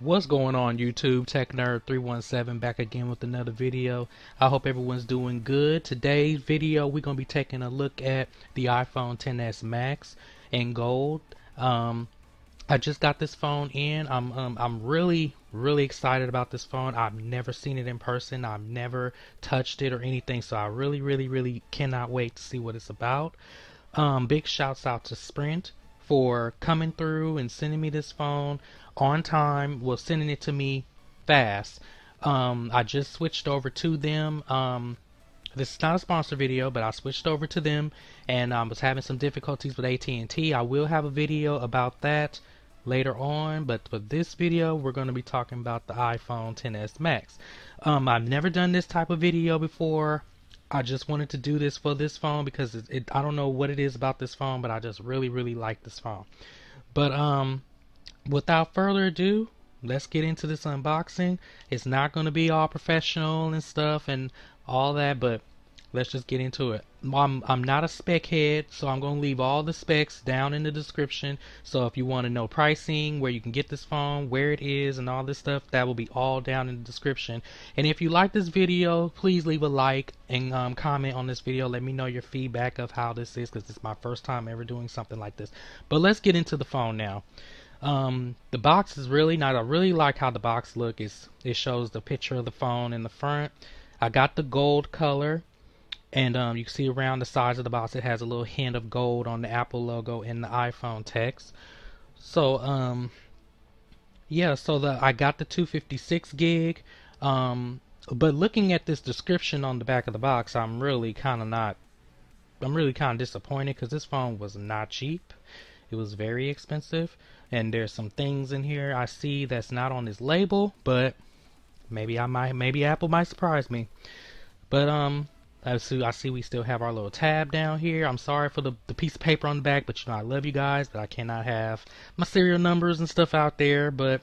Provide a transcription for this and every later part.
What's going on YouTube? Tech Nerd 317 back again with another video. I hope everyone's doing good. Today's video we're going to be taking a look at the iPhone XS Max in gold. I just got this phone in. I'm really excited about this phone. I've never seen it in person. I've never touched it or anything, so I really cannot wait to see what it's about. Big shouts out to Sprint for coming through and sending me this phone on time. Well, sending it to me fast. I just switched over to them. This is not a sponsor video, but I switched over to them and I was having some difficulties with AT&T. I will have a video about that later on, but for this video we're going to be talking about the iPhone XS Max. I've never done this type of video before. I just wanted to do this for this phone because I don't know what it is about this phone, but I just really like this phone. But without further ado, let's get into this unboxing. It's not going to be all professional and stuff and all that, but let's just get into it. I'm not a spec head, so I'm going to leave all the specs down in the description. So if you want to know pricing, where you can get this phone, where it is, and all this stuff, that will be all down in the description. And if you like this video, please leave a like and comment on this video. Let me know your feedback of how this is, because it's my first time ever doing something like this. But let's get into the phone now. The box is really nice. I really like how the box looks. It shows the picture of the phone in the front. I got the gold color, and you can see around the sides of the box it has a little hint of gold on the Apple logo and the iPhone text. So yeah, so I got the 256 gig. But looking at this description on the back of the box, I'm really kind of disappointed, because this phone was not cheap. It was very expensive, and there's some things in here I see that's not on this label, but maybe Apple might surprise me. But I see we still have our little tab down here. I'm sorry for the piece of paper on the back, but you know I love you guys, but I cannot have my serial numbers and stuff out there. But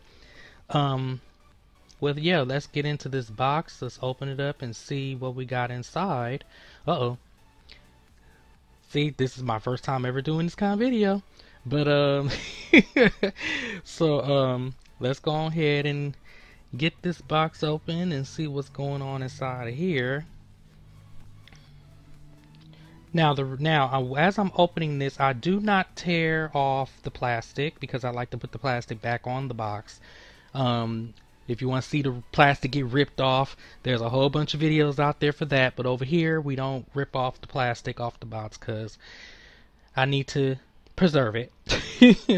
well, yeah, let's get into this box. Let's open it up and see what we got inside. Uh-oh. See, this is my first time ever doing this kind of video. But so let's go ahead and get this box open and see what's going on inside of here. Now as I'm opening this, I do not tear off the plastic, because I like to put the plastic back on the box. If you want to see the plastic get ripped off, there's a whole bunch of videos out there for that, but over here we don't rip off the plastic off the box because I need to preserve it.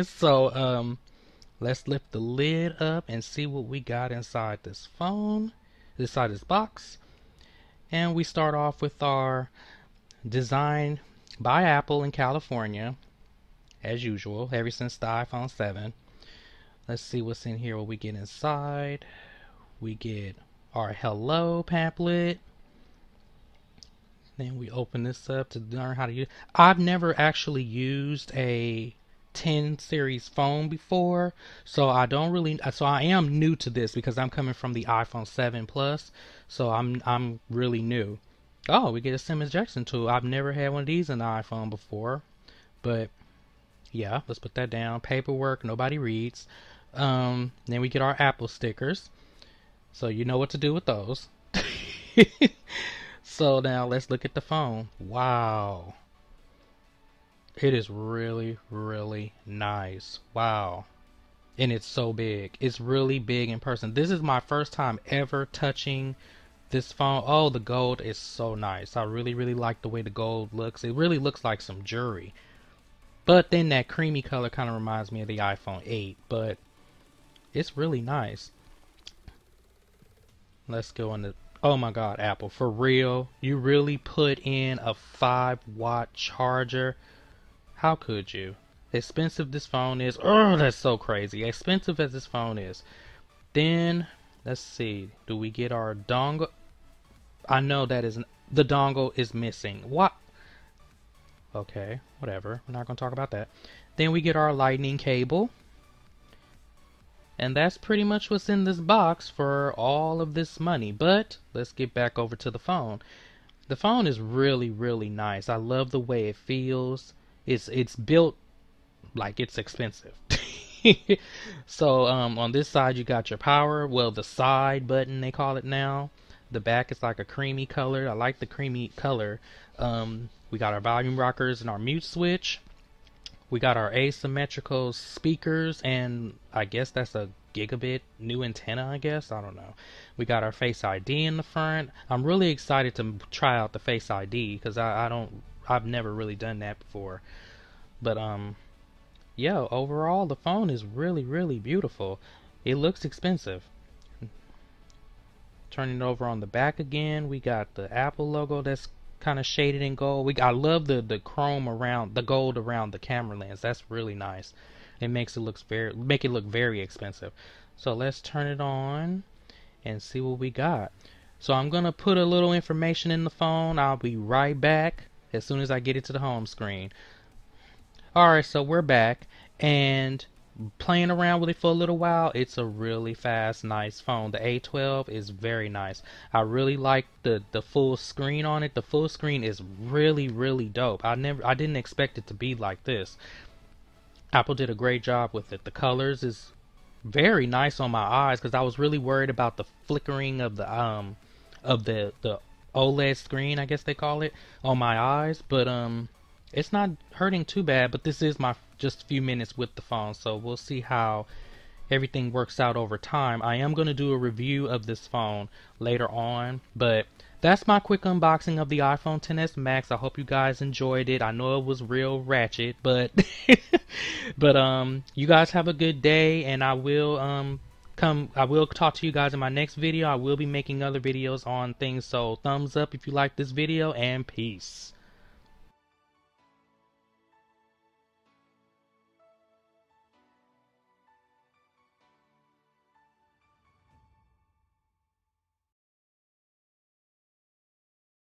So let's lift the lid up and see what we got inside this phone, inside this box. And we start off with our design by Apple in California, as usual, ever since the iPhone 7. Let's see what's in here. What we get inside. We get our hello pamphlet. Then we open this up to learn how to use. I've never actually used a 10 series phone before, so I am new to this, because I'm coming from the iPhone 7 Plus, so I'm really new. Oh, we get a SIM ejection tool. I've never had one of these in the iPhone before, but yeah, let's put that down. Paperwork, nobody reads. Then we get our Apple stickers, so you know what to do with those. So now let's look at the phone. Wow, it is really nice. Wow. And it's so big. It's really big in person. This is my first time ever touching this phone. Oh, the gold is so nice. I really like the way the gold looks. It really looks like some jewelry. But then that creamy color kind of reminds me of the iPhone 8. But it's really nice. Let's go into... Oh my god, Apple, for real? You really put in a 5-watt charger? How could you? Expensive this phone is. Oh, that's so crazy. Expensive as this phone is. Then, let's see. Do we get our dongle? I know that is... The dongle is missing. What? Okay, whatever. We're not going to talk about that. Then we get our lightning cable. And that's pretty much what's in this box for all of this money. But let's get back over to the phone. The phone is really nice. I love the way it feels. It's built like it's expensive. So on this side you got your power, well the side button they call it now. The back is like a creamy color. I like the creamy color. We got our volume rockers and our mute switch. We got our asymmetrical speakers, and I guess that's a gigabit new antenna, I guess. I don't know. We got our Face ID in the front. I'm really excited to try out the Face ID because I've never really done that before. But yeah, overall the phone is really beautiful. It looks expensive. Turning it over on the back again, we got the Apple logo that's kind of shaded in gold. I love the chrome around the gold around the camera lens. That's really nice. It makes it look very expensive. So let's turn it on and see what we got. So I'm gonna put a little information in the phone. I'll be right back as soon as I get it to the home screen. Alright, so we're back, and playing around with it for a little while. It's a really fast, nice phone. The A12 is very nice. I really like the full screen on it. The full screen is really dope. I didn't expect it to be like this. Apple did a great job with it. The colors is very nice on my eyes because I was really worried about the flickering of the OLED screen, I guess they call it, on my eyes, but it's not hurting too bad. But this is my just a few minutes with the phone, so we'll see how everything works out over time. I am going to do a review of this phone later on, but that's my quick unboxing of the iPhone XS Max. I hope you guys enjoyed it. I know it was real ratchet, but you guys have a good day, and I will talk to you guys in my next video. I will be making other videos on things, so thumbs up if you like this video, and peace.